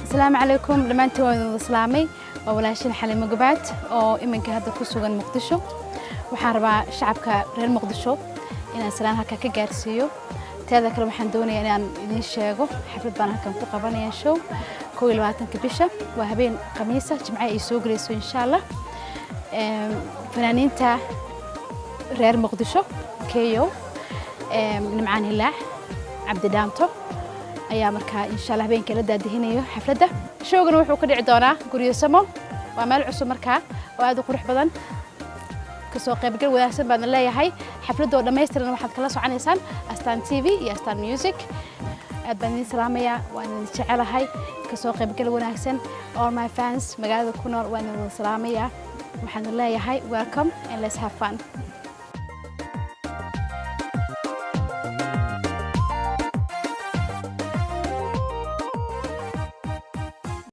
السلام عليكم لما أنتوا الإسلامي وولاشين حليم قبات أو إمك هذا كسوق مقدشو وحاربة شعبك غير مقدشو إن سلام هكا كجارسيو تهذا كلام حندوني أنا نيشيغو حفلة بنا كم تقبلني شو كويل واتن كبشة وهبين قميصة جمعة يسوق ريسو إن شاء الله فنانين تا غير مقدشو كيو نمعان هلاح عبد دامتو ayaa markaa insha Allah habeenkii la daadihinayo xafladda showgan wuxuu ka dhici doonaa guriga Samo waa meel cusub markaa oo aad u qurux badan ka soo qayb gal wanaagsan baan leeyahay xafladda oo dhameystiran waxaad kala soconaysaan Astaan TV iyo Astaan Music aad baan idin salaamaya waan idin jecelahay ka soo qayb gal wanaagsan all my fans magaalada ku nool waan idin salaamaya waxaan leeyahay welcome and let's have fun